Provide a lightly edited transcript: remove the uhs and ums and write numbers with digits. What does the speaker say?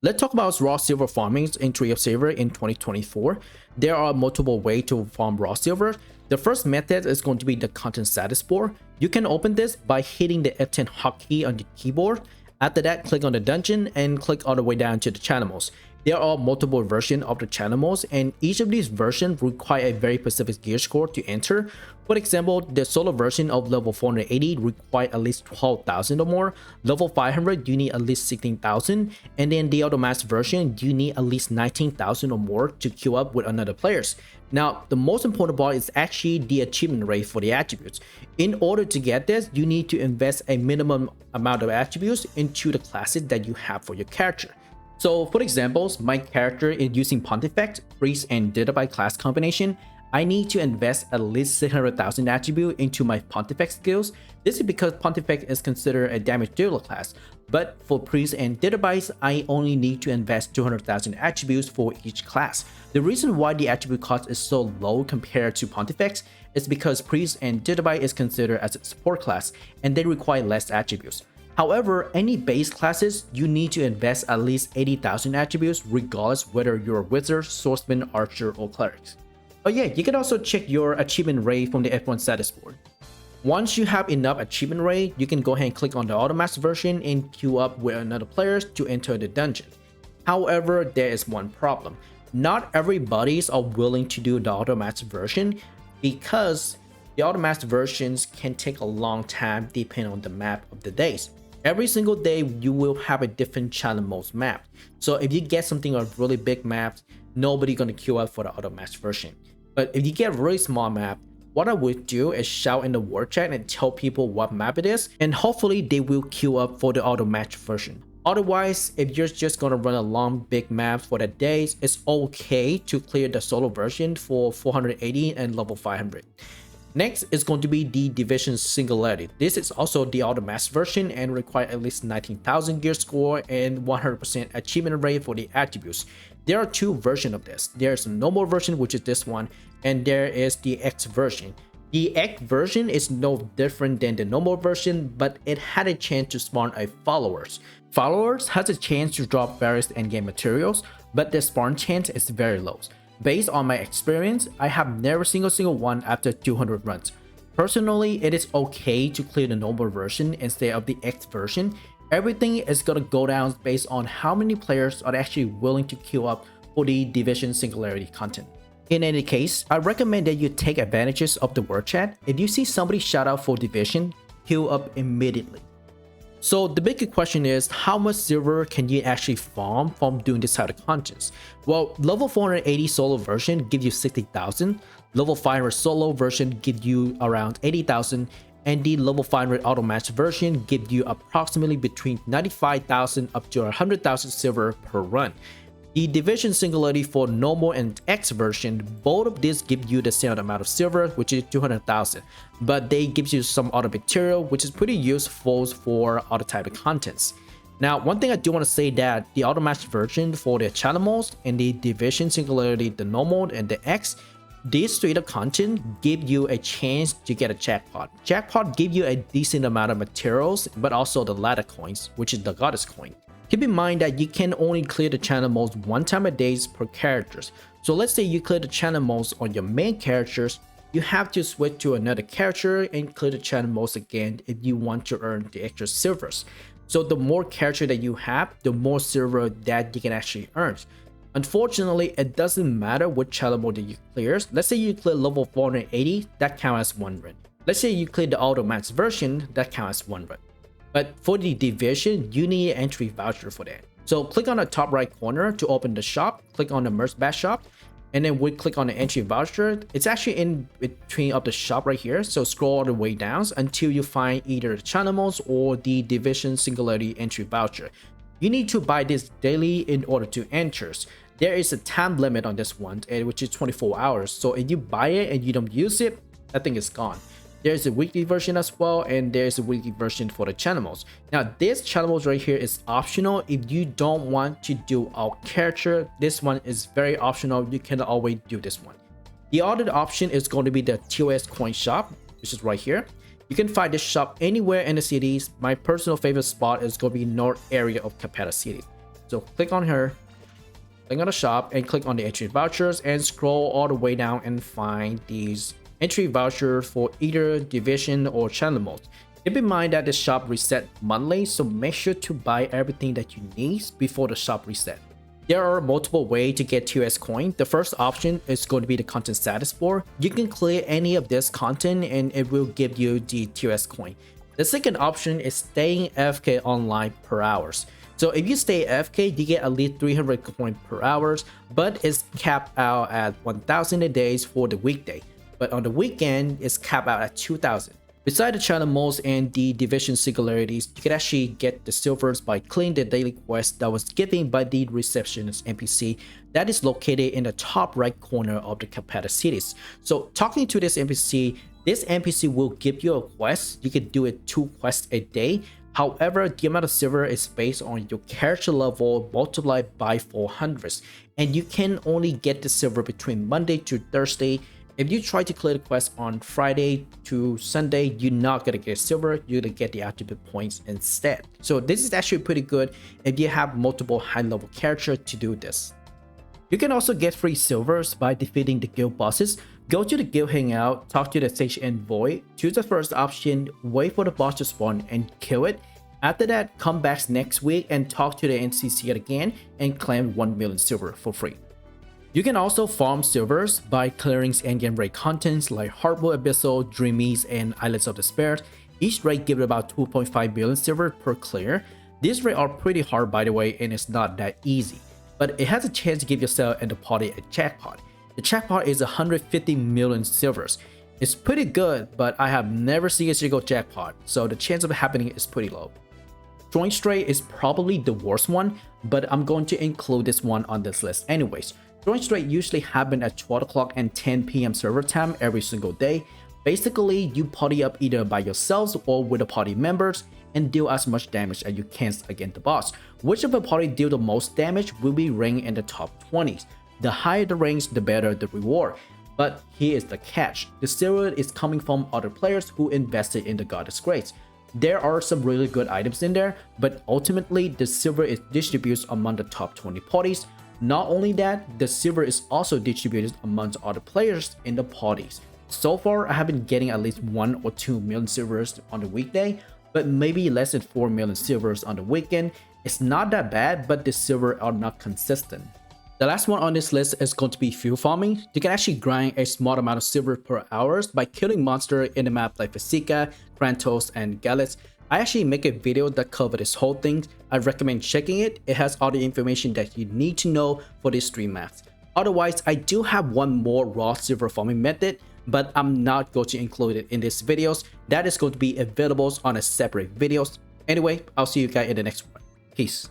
Let's talk about raw silver farming in Tree of Silver in 2024. There are multiple ways to farm raw silver. The first method is going to be the content status bar. You can open this by hitting the F10 hotkey on the keyboard. After that, click on the dungeon and click all the way down to the channels. There are multiple versions of the channels, and each of these versions require a very specific gear score to enter. For example, the solo version of level 480 require at least 12,000 or more. Level 500, you need at least 16,000, and then the automatic version, you need at least 19,000 or more to queue up with another players. Now, the most important part is actually the achievement rate for the attributes. In order to get this, you need to invest a minimum amount of attributes into the classes that you have for your character. So for examples, my character is using Pontifex, Priest, and Jedi class combination. I need to invest at least 600,000 attribute into my Pontifex skills. This is because Pontifex is considered a damage dealer class, but for Priest and Jedi, I only need to invest 200,000 attributes for each class. The reason why the attribute cost is so low compared to Pontifex is because Priest and Jedi is considered as a support class, and they require less attributes. However, any base classes, you need to invest at least 80,000 attributes regardless whether you're a wizard, swordsman, archer, or cleric. Oh yeah, you can also check your achievement rate from the F1 status board. Once you have enough achievement rate, you can go ahead and click on the automatic version and queue up with another players to enter the dungeon. However, there is one problem. Not everybody are willing to do the automatic version because the automatic versions can take a long time depending on the map of the days. Every single day you will have a different challenge modes map. So if you get something of really big maps, nobody gonna queue up for the automatic version. But if you get really small map, what I would do is shout in the word chat and tell people what map it is, and hopefully they will queue up for the automatic version. Otherwise, if you're just gonna run a long big map for the days, it's okay to clear the solo version for 480 and level 500. Next is going to be the Division Singularity. This is also the automatic version and require at least 19,000 gear score and 100% achievement rate for the attributes. There are two versions of this. There's a normal version, which is this one, and there is the X version. The X version is no different than the normal version, but it had a chance to spawn a followers. Followers has a chance to drop various endgame materials, but the spawn chance is very low. Based on my experience, I have never seen a single one after 200 runs. Personally, it is okay to clear the normal version instead of the X version. Everything is gonna go down based on how many players are actually willing to queue up for the Division Singularity content. In any case, I recommend that you take advantages of the word chat. If you see somebody shout out for Division, queue up immediately. So the big question is, how much silver can you actually farm from doing this type of contents? Well, level 480 solo version gives you 60,000, level 500 solo version gives you around 80,000, and the level 500 auto match version gives you approximately between 95,000 up to 100,000 silver per run. The Division Singularity for normal and X version, both of these give you the same amount of silver, which is 200,000, but they give you some other material, which is pretty useful for other type of contents. Now, one thing I do want to say that the automatic version for the channel modes and the Division Singularity, the normal and the X, these straight up content give you a chance to get a jackpot. Jackpot give you a decent amount of materials, but also the ladder coins, which is the goddess coin. Keep in mind that you can only clear the channel modes one time a day per characters. So let's say you clear the channel modes on your main characters, you have to switch to another character and clear the channel modes again if you want to earn the extra silvers. So the more character that you have, the more silver that you can actually earn. Unfortunately, it doesn't matter what channel mode that you clear. Let's say you clear level 480, that counts as 1 run. Let's say you clear the auto max version, that counts as 1 run. But for the Division, you need an entry voucher for that. So click on the top right corner to open the shop, click on the merch batch shop, and then we click on the entry voucher. It's actually in between of the shop right here. So scroll all the way down until you find either the channel modes or the Division Singularity entry voucher. You need to buy this daily in order to enter. There is a time limit on this one, which is 24 hours. So if you buy it and you don't use it, that thing is gone. There's a weekly version as well, and there's a weekly version for the channel modes. Now, this channel modes right here is optional. If you don't want to do our character, this one is very optional. You can always do this one. The other option is going to be the TOS coin shop, which is right here. You can find this shop anywhere in the cities. My personal favorite spot is going to be north area of Capetta City. So click on her, click on the shop, and click on the entry vouchers, and scroll all the way down and find these entry vouchers for either division or channel mode. Keep in mind that the shop reset monthly, so make sure to buy everything that you need before the shop reset. There are multiple ways to get TOS coin. The first option is going to be the content status bar. You can clear any of this content and it will give you the TOS coin. The second option is staying AFK online per hours. So if you stay AFK, you get at least 300 coin per hours, but it's capped out at 1000 a day for the weekday. But on the weekend, it's capped out at 2000. Besides the channel modes and the division singularities, you can actually get the silvers by clearing the daily quest that was given by the receptionist NPC that is located in the top right corner of the capital cities. So talking to this NPC will give you a quest. You can do it 2 quests a day. However, the amount of silver is based on your character level multiplied by 400, and you can only get the silver between Monday to Thursday. If you try to clear the quest on Friday to Sunday, you're not gonna get silver, you're gonna get the attribute points instead. So this is actually pretty good if you have multiple high level characters to do this. You can also get free silvers by defeating the guild bosses. Go to the guild hangout, talk to the stage envoy, choose the first option, wait for the boss to spawn and kill it. After that, come back next week and talk to the NCC again and claim 1 million silver for free. You can also farm silvers by clearing endgame raid contents like Hardwood Abyssal, Dreamies, and Islands of Despair. Each raid gives about 2.5 billion silver per clear. These raids are pretty hard by the way, and it's not that easy, but it has a chance to give yourself and the party a jackpot. The jackpot is 150 million silvers. It's pretty good, but I have never seen a single jackpot, so the chance of it happening is pretty low. Joint Stray is probably the worst one, but I'm going to include this one on this list anyways. Joint Stray usually happen at 12 o'clock and 10 PM server time every single day. Basically, you party up either by yourselves or with the party members and deal as much damage as you can against the boss. Whichever party deal the most damage will be ranked in the top 20s. The higher the ranks, the better the reward. But here is the catch. The silver is coming from other players who invested in the Goddess Grace. There are some really good items in there, but ultimately the silver is distributed among the top 20 parties. Not only that, the silver is also distributed amongst other players in the parties. So far, I have been getting at least 1 or 2 million silvers on the weekday, but maybe less than 4 million silvers on the weekend. It's not that bad, but the silver are not consistent. The last one on this list is going to be fuel farming. You can actually grind a small amount of silver per hour by killing monsters in the map like Vesica, Krantos, and Gallets. I actually make a video that covers this whole thing. I recommend checking it. It has all the information that you need to know for these 3 maps. Otherwise, I do have one more raw silver farming method, but I'm not going to include it in these videos. That is going to be available on a separate videos. Anyway, I'll see you guys in the next one. Peace.